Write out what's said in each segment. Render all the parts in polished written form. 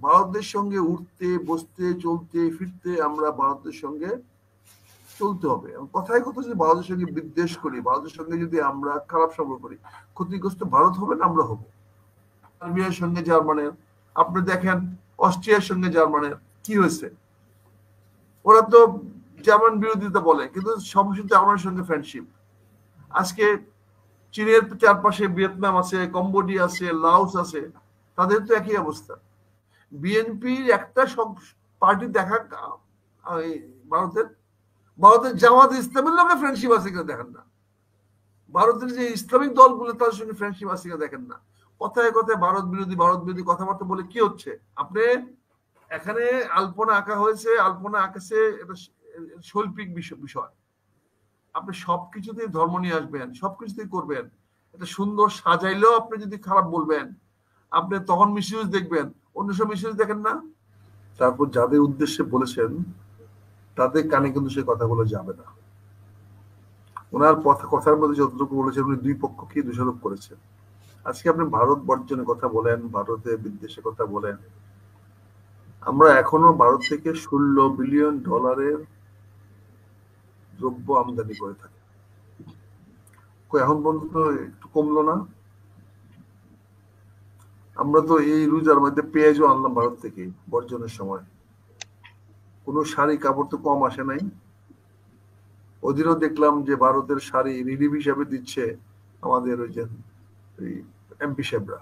ভারতের সঙ্গে উঠতে বসতে চলতে ফিরতে আমরা ভারতের সঙ্গে চলতে হবে। কথায় কথা যদি ভারতের সঙ্গে বিদ্বেষ করি, ভারতের সঙ্গে যদি আমরা খারাপ সম্পর্ক করি, ক্ষতিগ্রস্ত ভারত হবে না আমরা হবো। সার্বিয়ার সঙ্গে জার্মানের, আপনি দেখেন অস্ট্রিয়ার সঙ্গে জার্মানের কি হয়েছে। ওরা তো জার্মান বিরোধিতা বলে, কিন্তু সমস্যা জার্মানের সঙ্গে ফ্রেন্ডশিপ। আজকে চীনের চারপাশে ভিয়েতনাম আছে, কম্বোডিয়া আছে, লাওস আছে, তাদের তো একই অবস্থা। বিএনপির একটা পার্টি দেখা ভারতের ভারতের জামাত ইসলামের লোকে ফ্রেন্ডশিপ আছে কিনা দেখেন না। ভারতের যে ইসলামিক দলগুলো তাদের সঙ্গে ফ্রেন্ডশিপ আছে কিনা দেখেন না। কথায় কথায় ভারত বিরোধী কথাবার্তা বলে কি হচ্ছে? আপনি এখানে আলপনা আঁকা হয়েছে, আলপনা আঁকাছে, এটা শৈল্পিক বিষয়। আপনি সবকিছুতেই ধর্ম নিয়ে আসবেন, সবকিছুতেই করবেন। এটা সুন্দর সাজাইলেও আপনি যদি খারাপ বলবেন, আপনি তখন মিসইউজ দেখবেন, অন্য সব মিসইউজ দেখেন না। তারপর যাদের উদ্দেশ্যে বলেছেন তাদের কানে কিন্তু সে কথাগুলো যাবে না। ওনার কথার মধ্যে যতটুকু বলেছেন, উনি দুই পক্ষকে দোষারোপ করেছেন। আজকে আপনি ভারত বর্জনের কথা বলেন, ভারতের বিদ্বেষের কথা বলেন। আমরা এখনো ভারত থেকে $16 বিলিয়ন দ্রব্য আমদানি করে থাকি। এখন পর্যন্ত একটু কমলো না? আমরা তো এই রোজার মধ্যে পেঁয়াজও আনলাম ভারত থেকে বর্জনের সময়। কোনো শাড়ি কাপড় তো কম আসে নাই। ওদিনও দেখলাম যে ভারতের শাড়ি রিলিফ হিসাবে দিচ্ছে আমাদের ওই যে এমপি সাহেবরা।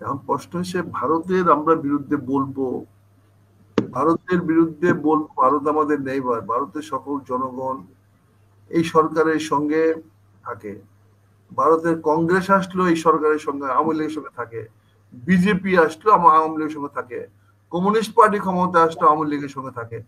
এখন প্রশ্ন হচ্ছে, ভারতের আমরা বিরুদ্ধে বলবো, ভারত আমাদের নেইবার, ভারতের সকল জনগণ এই সরকারের সঙ্গে থাকে। ভারতের কংগ্রেস আসলো এই সরকারের সঙ্গে, আওয়ামী লীগের সঙ্গে থাকে। বিজেপি আসলো আওয়ামী লীগের সঙ্গে থাকে। কমিউনিস্ট পার্টি ক্ষমতা আসলো আওয়ামী লীগের সঙ্গে থাকে।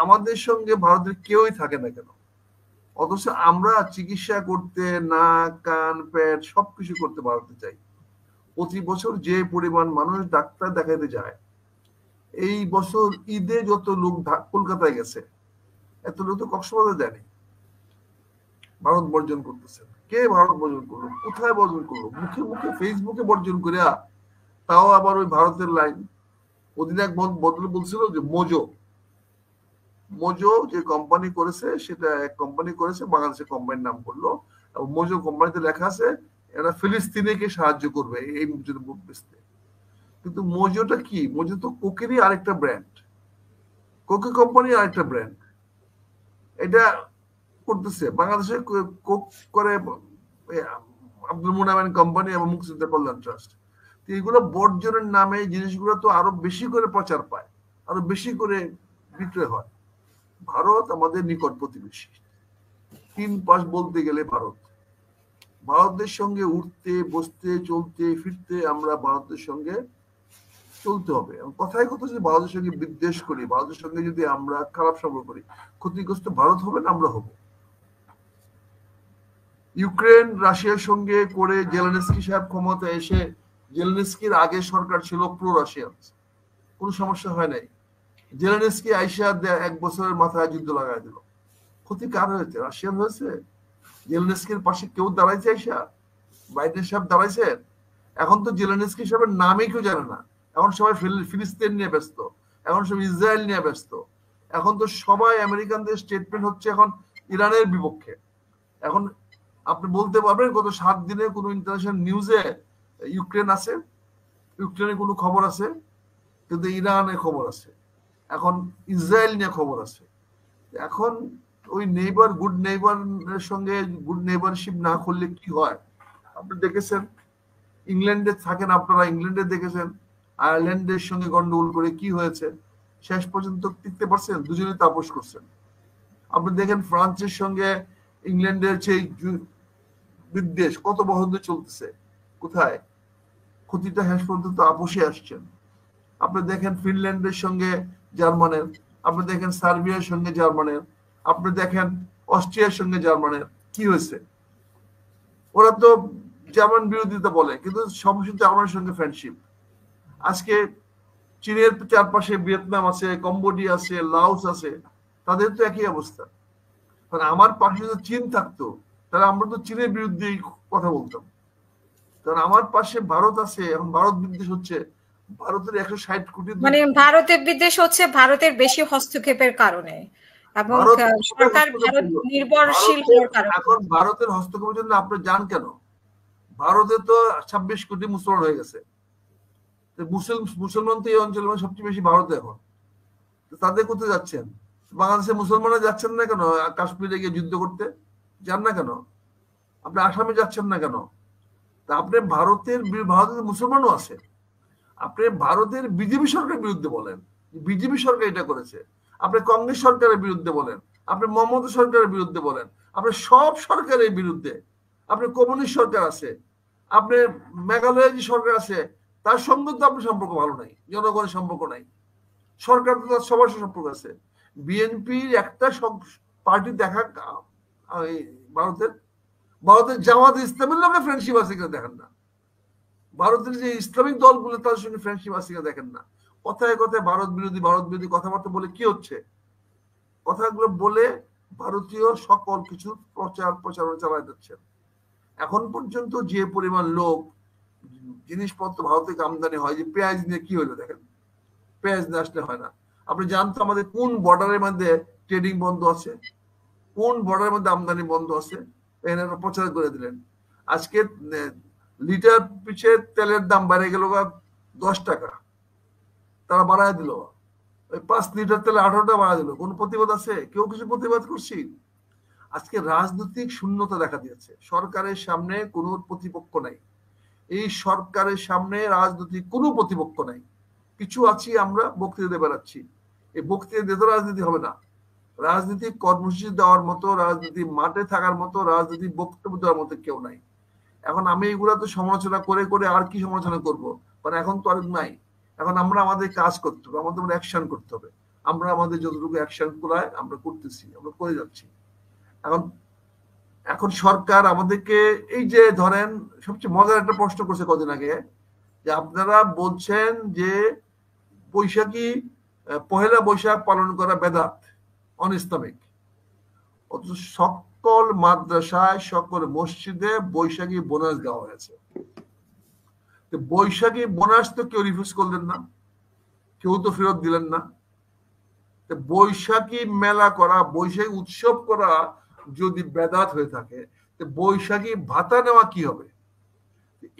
আমাদের সঙ্গে ভারতের কেউই থাকে না কেন? অথচ আমরা চিকিৎসা করতে নাক কান পেট সবকিছু করতে ভারতে চাই। প্রতি বছর যে পরিমাণ মানুষ ডাক্তার দেখাতে যায়, এই বছর ঈদে যত লোক কলকাতায় গেছে, এত লোক তো কক্সবাজার যায়নি। ভারত বর্জন করতেছেন। কে ভারত বর্জন করলো? কোথায় বর্জন করলো? মুখে মুখে ফেসবুকে বর্জন করিয়া, তাও আবার ওই ভারতের লাইন। ওদিন এক বদল বলছিল যে মোজো যে কোম্পানি করেছে, সেটা এক কোম্পানি করেছে, বাংলাদেশের কোম্পানির নাম করলো। মোজো কোম্পানিতে লেখা আছে এরা ফিলিস্তিনিকে সাহায্য করবে এই বুক বেচতে। কিন্তু মোজোটা কি? মোজো তো কোকেরই আরেকটা ব্র্যান্ড, কোকে কোম্পানি আরেকটা ব্র্যান্ড। এটা করতেছে বাংলাদেশে কোক করে আব্দুল মুনামেন কোম্পানি এবং মুক্তিযোদ্ধা কল্যাণ ট্রাস্ট। এগুলো বর্জনের নামে জিনিসগুলো তো আরো বেশি করে প্রচার পায়, আরো বেশি করে বিক্রয় হয়। ভারত আমাদের নিকট প্রতিবেশী। 3 পাশ বলতে গেলে ভারতের সঙ্গে উঠতে বসতে চলতে ফিরতে আমরা ভারতের সঙ্গে চলতে হবে। কথায় কথা যদি ভারতের সঙ্গে বিদ্বেষ করি, ভারতের সঙ্গে যদি আমরা খারাপ সম্পর্ক করি, ক্ষতিগ্রস্ত ভারত হবে না আমরা হবো। ইউক্রেন রাশিয়ার সঙ্গে করে জেলেনস্কি সাহেব ক্ষমতা এসে, জেলেনস্কির আগে সরকার ছিল প্রো রাশিয়ান, কোনো সমস্যা হয় নাই। জেলেনস্কি আইসা 1 বছরের মাথায় যুদ্ধ লাগাই দিল। ক্ষতি কার হয়েছে? রাশিয়ান হয়েছে? জেলেনস্কির পাশে কেউ দাঁড়াইছে? আইসা বাইডেন সাহেব দাঁড়াইছেন? এখন তো জেলেনস্কি সাহেবের নামই কেউ জানে না। এখন সবাই ফিলিস্তিন নিয়ে ব্যস্ত, এখন সব ইসরায়েল নিয়ে ব্যস্ত। এখন তো সবাই আমেরিকানদের স্টেটমেন্ট হচ্ছে এখন ইরানের বিপক্ষে। এখন আপনি বলতে পারবেন গত 7 দিনে কোনো ইন্টারন্যাশনাল নিউজে ইউক্রেন আছে? ইউক্রেনের কোনো খবর আছে? কিন্তু ইরানের খবর আছে, এখন ইসরায়েল নিয়ে খবর আছে। এখন ওই নেইবার গুড নেইবারের সঙ্গে গুড নেইবারশিপ না করলে কি হয়? আপনি দেখেছেন, ইংল্যান্ডে থাকেন আপনারা, ইংল্যান্ডে দেখেছেন আয়ারল্যান্ডের সঙ্গে গন্ডগোল করে কি হয়েছে। শেষ পর্যন্ত টিকতে পারছেন, দুজনে তাপস করছেন। আপনি দেখেন ফ্রান্সের সঙ্গে ইংল্যান্ডের সেই বিদ্বেষ কত বছর ধরে চলতেছে, কোথায় ক্ষতিটা শেষ পর্যন্ত আপোষে আসছেন। আপনি দেখেন ফিনল্যান্ডের সঙ্গে জার্মানের, আপনি দেখেন সার্বিয়ার সঙ্গে জার্মানের, আপনি দেখেন অস্ট্রিয়ার সঙ্গে জার্মানের কি হয়েছে। ওরা তো জার্মান বিরোধিতা বলে, কিন্তু সমস্যা জার্মানের সঙ্গে ফ্রেন্ডশিপ। আজকে চীনের চারপাশে ভিয়েতনাম আছে, কম্বোডিয়া আছে, লাওস আছে, তাদের তো একই অবস্থা। আমার পাশে যদি চীন থাকতো, তাহলে আমরা তো চীনের বিরুদ্ধে কথা বলতাম। কারণ আমার পাশে ভারত আছে, এখন ভারত বিদ্বেষ হচ্ছে, ভারতের 160 কোটি, মানে ভারতের বিদ্বেষ হচ্ছে ভারতের বেশি হস্তক্ষেপের কারণে এবং সরকার ভারত নির্ভরশীল হওয়ার কারণে। এখন ভারতের হস্তক্ষেপের জন্য আপনি যান কেন? ভারতে তো 26 কোটি মুসলমান হয়ে গেছে। মুসলমান তো এই অঞ্চলের সবচেয়ে বেশি ভারতে এখন। তাদের কোথায় যাচ্ছেন? বাংলাদেশের মুসলমানরা যাচ্ছেন না কেন কাশ্মীরে গিয়ে যুদ্ধ করতে? যান না কেন? আপনি আসামে যাচ্ছেন না কেন? তা আপনি ভারতের মুসলমানও আছে, আপনি ভারতের বিজেপি সরকারের বিরুদ্ধে বলেন, বিজেপি সরকার এটা করেছে। আপনি কংগ্রেস সরকারের বিরুদ্ধে বলেন, আপনি মমতা সরকারের বিরুদ্ধে বলেন, আপনি সব সরকারের বিরুদ্ধে। আপনি কমিউনিস্ট সরকার আছে, আপনি মেঘালয়ের যে সরকার আছে তার সঙ্গে তো আপনার সম্পর্ক ভালো নাই, জনগণের সম্পর্ক নাই। সরকার তো তার সবার সাথে সম্পর্ক আছে। বিএনপির একটা পার্টি দেখা ভারতের জামাত ইসলামের লোকের ফ্রেন্ডশিপ আছে কিনা দেখেন না। ভারতের যে ইসলামিক দলগুলো তাদের সঙ্গে ফ্রেন্ডশিপ আছে কিনা দেখেন না। কথায় কথায় ভারত বিরোধী কথাবার্তা বলে কি হচ্ছে? কথাগুলো বলে ভারতীয় সকল কিছু প্রচারণা চালায় যাচ্ছেন। এখন পর্যন্ত যে পরিমাণ লোক জিনিসপত্র ভারত থেকে আমদানি হয়, যে পেঁয়াজ নিয়ে কি হলো দেখেন, পেঁয়াজ নিয়ে আসলে হয় না। আপনি জানতো আমাদের কোন বর্ডারের মধ্যে ট্রেডিং বন্ধ আছে, কোন বর্ডারের মধ্যে আমদানি বন্ধ আছে, এনারা প্রচার করে দিলেন। আজকে লিটার পিছে তেলের দাম বেড়ে গেল 10 টাকা, তারা বাড়ায় দিল। ওই 5 লিটার তেলে 18 টাকা বাড়ায় দিল। কোন প্রতিবাদ আছে? কেউ কিছু প্রতিবাদ করছি? আজকে রাজনৈতিক শূন্যতা দেখা দিয়েছে। সরকারের সামনে কোনো প্রতিপক্ষ নাই। এই সরকারের সামনে রাজনৈতিক কোনো প্রতিপক্ষ নাই। কিছু আছি আমরা, বক্তৃতা দিয়ে বেড়াচ্ছি। এই বক্তৃতা দিয়ে তো রাজনীতি হবে না। রাজনীতি কর্মসূচি দেওয়ার মতো, রাজনীতি মাঠে থাকার মতো, রাজনীতি বক্তব্য দেওয়ার মতো কেউ নাই। এখন আমি এগুলা তো সমালোচনা করে করে আর কি সমালোচনা করব? কারণ এখন তো আর নাই। এখন আমরা আমাদের কাজ করতে হবে, আমাদের অ্যাকশন করতে হবে। আমরা আমাদের যতটুকু অ্যাকশন করায় আমরা করতেছি, আমরা করে যাচ্ছি। এখন এখন সরকার আমাদেরকে এই যে ধরেন সবচেয়ে মজার একটা প্রশ্ন করছে কদিন আগে, যে আপনারা বলছেন যে বৈশাখী পহেলা বৈশাখ পালন করা বেদাত, অন ইসলামিক। অথচ সকল মাদ্রাসায় সকল মসজিদে বৈশাখী বোনাস দেওয়া হয়েছে। বৈশাখী বোনাস তো কেউ রিফিউজ করলেন না, কেউ তো ফেরত দিলেন না। বৈশাখী মেলা করা, বৈশাখী উৎসব করা যদি বেদাত হয়ে থাকে, বৈশাখী ভাতা নেওয়া কি হবে?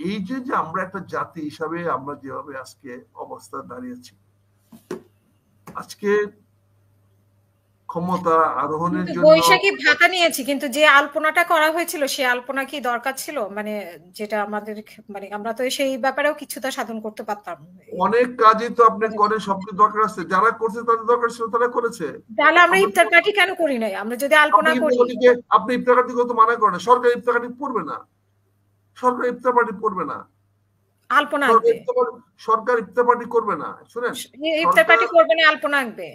এই যে আমরা একটা জাতি হিসাবে আমরা যেভাবে আজকে অবস্থা দাঁড়িয়েছি, আজকে ক্ষমতা আরোহণের জন্য বৈশাখী ভাতা নিয়েছি, কিন্তু যে আলপনাটা করা হয়েছিল সে আলপনা কি দরকার ছিল? মানে যেটা আমাদের, মানে আমরা তো সেই ব্যাপারেও কিছুটা সাধন করতে পারতাম। অনেক কাজই তো আপনি করেন, সবকিছু দরকার আছে। যারা করছে তাদের দরকার ছিল, তারা করেছে। তাহলে আমরা ইফতার পার্টি কেন করি নাই? আমরা যদি আলপনা করি। আপনি ইফতার পার্টি করতে মানা করেন, সরকার ইফতার পার্টি পড়বে না, সরকার ইফতার পার্টি পড়বে না, আলপনা আঁকবে। সরকার ইফতার পার্টি করবে না। শুনেন, ইফতার পার্টি করবে না, আলপনা আঁকবে।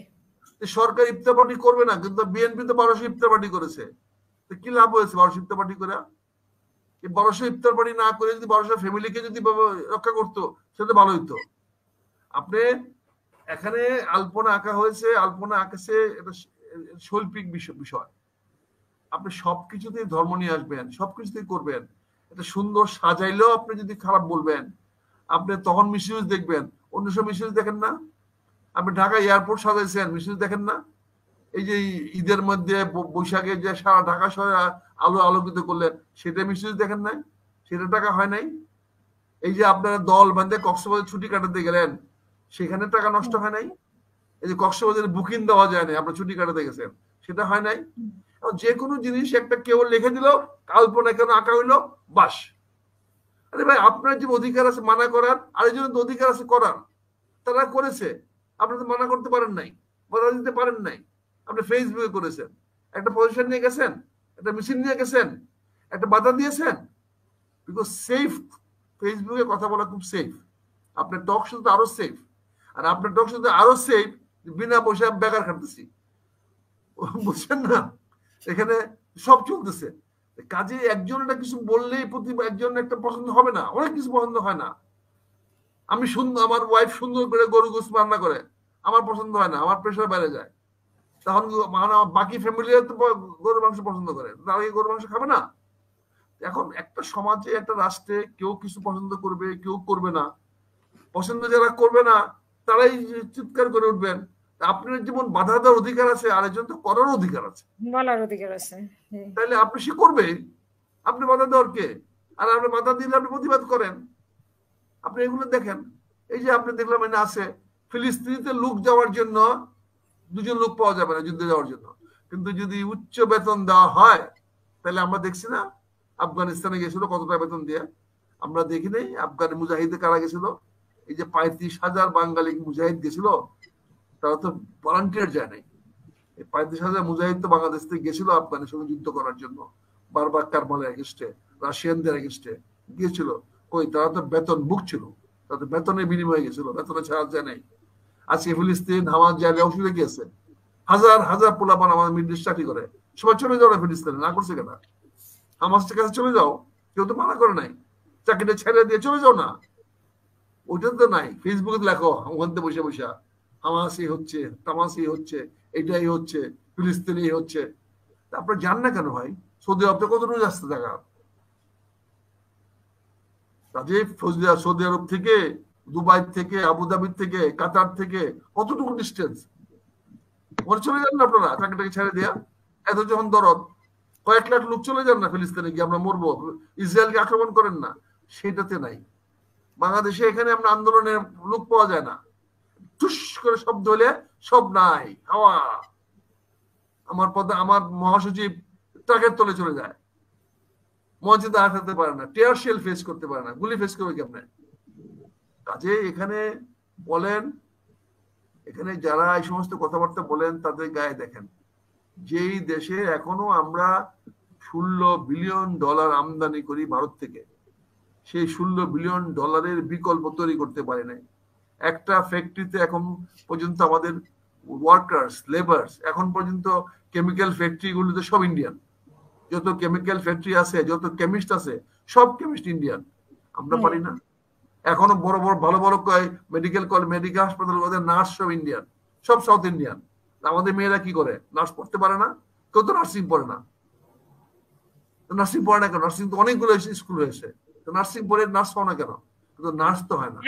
সরকার ইফতার পার্টি করবে না, কিন্তু বিএনপি তো 1200 ইফতার পার্টি করেছে। কি লাভ হয়েছে 1200 ইফতার পার্টি করে? 1200 ইফতার পার্টি না করে যদি 1200 ফ্যামিলিকে যদি রক্ষা করতো সেটা ভালো হইতো। আপনি এখানে আলপনা আঁকা হয়েছে, আলপনা আঁকেছে, এটা শৈল্পিক বিষয়। আপনি সবকিছুতেই ধর্ম নিয়ে আসবেন, সবকিছুতেই করবেন। এটা সুন্দর সাজাইলেও আপনি যদি খারাপ বলবেন, আপনি তখন মিসইউজ দেখবেন। অন্য সব মিসইউজ দেখেন না? আপনি ঢাকা এয়ারপোর্ট সাজাইছেন, মিসইউজ দেখেন না? এই যে ঈদের মধ্যে বৈশাখে যে সারা ঢাকা শহরে আলো আলোকিত করলেন, সেটা মিসইউজ দেখেন নাই? সেটা টাকা হয় নাই? এই যে আপনারা দল বাঁধে কক্সবাজার ছুটি কাটাতে গেলেন, সেখানে টাকা নষ্ট হয় নাই? এই যে কক্সবাজারে বুকিং দেওয়া যায় না, আপনার ছুটি কাটাতে গেছেন, সেটা হয় নাই? যে কোনো জিনিস একটা কেউ লিখে দিল, কাল্পনা কেন আঁকা হইলো, বাস। আরে ভাই, আপনার যে অধিকার আছে মানা করার, আরেকজনের তো অধিকার আছে করার। তারা করেছে, আপনি তো মানা করতে পারেন নাই, বাধা দিতে পারেন নাই। আপনি ফেসবুকে করেছেন, একটা পজিশন নিয়ে গেছেন, একটা মিছিল নিয়ে গেছেন, একটা বাধা দিয়েছেন। বিকজ সেফ, ফেসবুকে কথা বলা খুব সেফ। আপনার টক শো তো আরো সেফ। আর আপনার টক শো তো আরো সেফ, বিনা পয়সা বেকার খাটতেছি, বুঝছেন না? এখানে সব চলতেছে। কাজে একজন একটা কিছু বললেই একজন একটা পছন্দ হবে না, অনেক কিছু পছন্দ হয় না। আমি সুন্দর, আমার ওয়াইফ সুন্দর করে গরু গোস রান্না করে, আমার পছন্দ হয় না, আমার প্রেশার বেড়ে যায়। তখন বাকি ফ্যামিলি গরু মাংস পছন্দ করে, তারা গরু মাংস খাবে না। এখন একটা সমাজে, একটা রাষ্ট্রে কেউ কিছু পছন্দ করবে, কেউ করবে না। পছন্দ যারা করবে না তারাই চিৎকার করে উঠবেন। আপনার যেমন বাধা দেওয়ার অধিকার আছে, আরেকজন তো করার অধিকার আছে, বলার অধিকার আছে। তাহলে আপনি সে করবে, আপনি বাধা দেওয়ার কে? আর আপনি বাধা দিলে আপনি প্রতিবাদ করেন। আপনি এগুলো দেখেন, এই যে আপনি দেখলাম এনে আছে ফিলিস্তিনিতে লোক যাওয়ার জন্য 2জন লোক পাওয়া যাবে না যুদ্ধে যাওয়ার জন্য, কিন্তু যদি উচ্চ বেতন দেওয়া হয় তাহলে আমরা দেখছি না আফগানিস্তানে গেছিল কতটা বেতন দিয়ে, আমরা দেখি নাই আফগান মুজাহিদে কারা গেছিল, এই যে 35,000 বাঙালি মুজাহিদ গেছিল, তারা তো ভলান্টিয়ার যায় নাই। এই 35,000 মুজাহিদ তো বাংলাদেশ থেকে গেছিল আফগানের সঙ্গে যুদ্ধ করার জন্য, বারবার কারমালের এগেস্টে, রাশিয়ানদের এগেস্টে গিয়েছিল। কই, তারা তো বেতন বুক ছিল, তাদের বেতনের বিনিময়ে গেছিল, বেতনে ছাড়া যায় নাই। আজকে ফিলিস্তিন হামাস যায়, অসুবিধা কি আছে? হাজার হাজার পোলাপান আমাদের মিডল ইস্ট চাকরি করে, সবাই চলে যাও না ফিলিস্তিনে, না করছে কেন? হামাসের কাছে চলে যাও, কেউ তো মানা করে নাই, চাকরিটা ছেড়ে দিয়ে চলে যাও না। ওইটা তো নাই, ফেসবুকে লেখো ওখান থেকে বসে বসে হামাসই হচ্ছে, তামাসি হচ্ছে, এটাই হচ্ছে, ফিলিস্তিনি হচ্ছে। আপনার যান না কেন ভাই? সৌদি আরব কতটুকু যাচ্ছে জায়গা? কাজে সৌদি আরব থেকে, দুবাই থেকে, আবুধাবির থেকে, কাতার থেকে কতটুকু ডিস্টেন্স? ওখানে চলে যান না আপনারা চাকরিটাকে ছেড়ে দেয়া। এত যখন দরদ, কয়েক লাখ লোক চলে যান না ফিলিস্তিনে গিয়ে, আমরা মরবো, ইসরায়েলকে আক্রমণ করেন না, সেটাতে নাই। বাংলাদেশে এখানে আমরা আন্দোলনের লোক পাওয়া যায় না, টুস করে শব্দ হলে সব নাই, হাওয়া। আমার পদে আমার মহাসচিব ট্রাকের তলে চলে যায়, মঞ্চে দাঁড়া থাকতে পারে না, টিয়ার শেল ফেস করতে পারে না, গুলি ফেস করবে কেমনে? কাজে এখানে বলেন, এখানে যারা এই সমস্ত কথাবার্তা বলেন তাদের গায়ে দেখেন, যেই দেশে এখনো আমরা $16 বিলিয়ন আমদানি করি ভারত থেকে, সেই $16 বিলিয়ন বিকল্প তৈরি করতে পারে নাই। একটা ফ্যাক্টরিতে এখন পর্যন্ত আমাদের ওয়ার্কার্স, লেবার্স, এখন পর্যন্ত কেমিক্যাল ফ্যাক্টরি গুলোতে সব ইন্ডিয়ান। যত কেমিক্যাল ফ্যাক্টরি আছে, যত কেমিস্ট আছে, সব কেমিস্ট ইন্ডিয়ান। আমরা পারি না। এখনো বড় বড় ভালো ভালো মেডিকেল হাসপাতাল, ওদের নার্স সব ইন্ডিয়ান, সব সাউথ ইন্ডিয়ান। আমাদের মেয়েরা কি করে? নার্স পড়তে পারে না, কেউ তো নার্সিং পড়ে না। নার্সিং পড়ে না কেন? নার্সিং তো অনেকগুলো স্কুল হয়েছে, নার্সিং পড়ে নার্স পাও না কেন? কিন্তু নার্স তো হয় না।